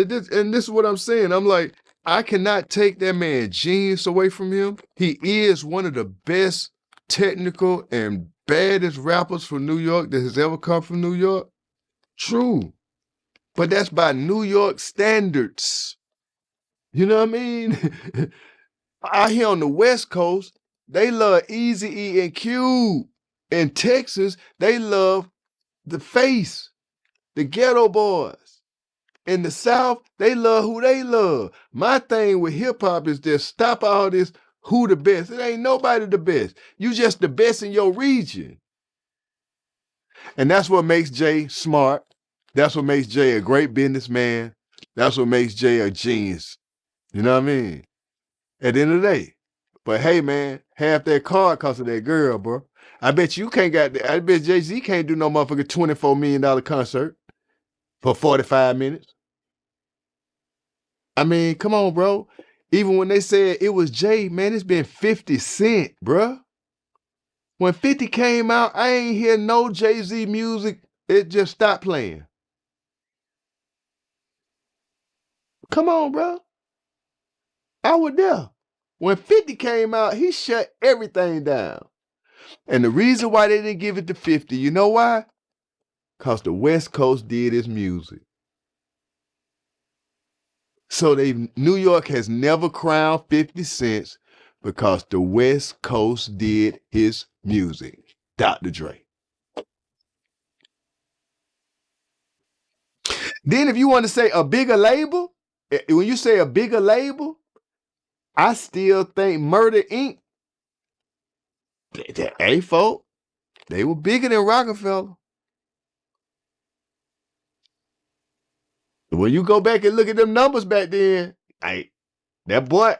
And this is what I'm saying. I'm like, I cannot take that man genius away from him. He is one of the best technical and baddest rappers from New York that has ever come from New York. True. But that's by New York standards. You know what I mean? Out here on the West Coast, they love Eazy-E and Cube. In Texas, they love the Face, the Ghetto Boys. In the South, they love who they love. My thing with hip hop is just stop all this who the best. It ain't nobody the best. You just the best in your region. And that's what makes Jay smart. That's what makes Jay a great businessman. That's what makes Jay a genius. You know what I mean? At the end of the day. But hey, man, half that card cost of that girl, bro. I bet you can't I bet Jay-Z can't do no motherfucking $24 million concert for 45 minutes. I mean, come on, bro. Even when they said it was Jay, man, it's been 50 Cent, bro. When 50 came out, I ain't hear no Jay-Z music. It just stopped playing. Come on, bro. I was there. When 50 came out, he shut everything down. And the reason why they didn't give it to 50, you know why? Because the West Coast did his music. So New York has never crowned 50 Cent because the West Coast did his music. Dr. Dre. Then if you want to say a bigger label, when you say a bigger label, I still think Murder Inc. Hey, folks, they were bigger than Rockefeller. When you go back and look at them numbers back then, that boy,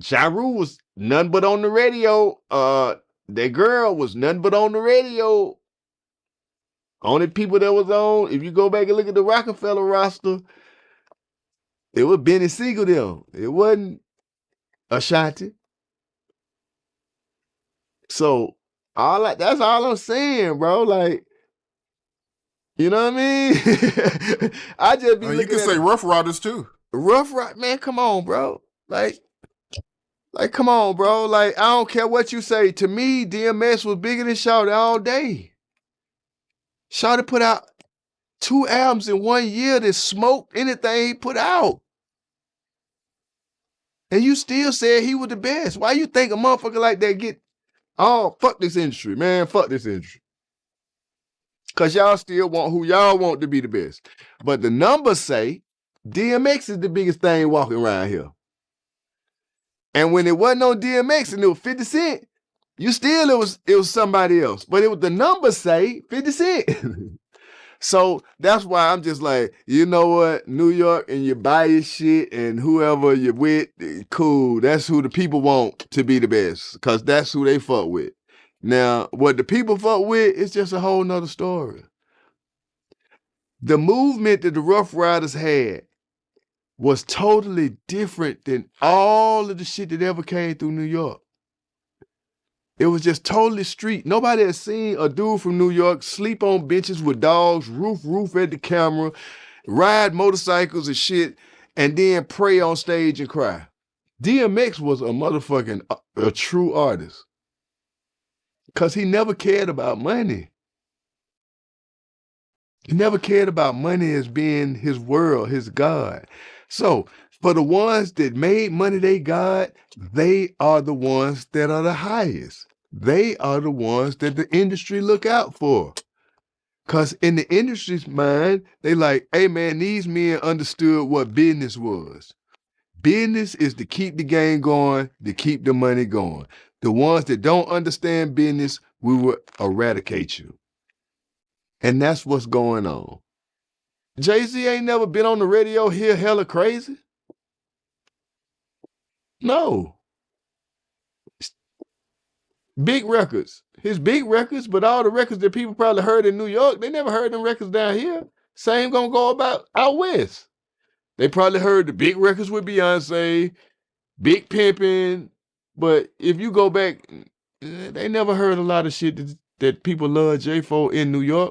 Ja Rule was none but on the radio. That girl was none but on the radio. Only people that was on, if you go back and look at the Rockefeller roster, it was Benny Siegel them. It wasn't Ashanti. So that's all I'm saying, bro. Like, you know what I mean? I just be looking you can say Rough Riders too. Rough Ride, man, come on, bro. Like, come on, bro. Like, I don't care what you say. To me, DMX was bigger than Shawty all day. Shawty put out 2 albums in 1 year that smoked anything he put out. And you still said he was the best. Why you think a motherfucker like that get, oh, fuck this industry, man. Fuck this industry. Because y'all still want who y'all want to be the best. But the numbers say DMX is the biggest thing walking around here. And when it wasn't on DMX and it was 50 Cent, you still, it was somebody else. But it was the numbers say 50 Cent. So that's why I'm just like, you know what? New York and you buy your shit and whoever you're with, cool. That's who the people want to be the best. Because that's who they fuck with. Now, what the people fuck with is just a whole nother story. The movement that the Rough Riders had was totally different than all of the shit that ever came through New York. It was just totally street. Nobody had seen a dude from New York sleep on benches with dogs, roof at the camera, ride motorcycles and shit, and then pray on stage and cry. DMX was a true artist. Because he never cared about money. He never cared about money as being his world, his God. So, for the ones that made money they God, they are the ones that are the highest. They are the ones that the industry look out for. Because in the industry's mind, they like, hey man, these men understood what business was. Business is to keep the game going, to keep the money going. The ones that don't understand business, we will eradicate you. And that's what's going on. Jay-Z ain't never been on the radio here hella crazy. No. Big records. His big records, but all the records that people probably heard in New York, they never heard them records down here. Same gonna go about out west. They probably heard the big records with Beyonce, Big Pimpin', but if you go back, they never heard a lot of shit that people love Jay for in New York.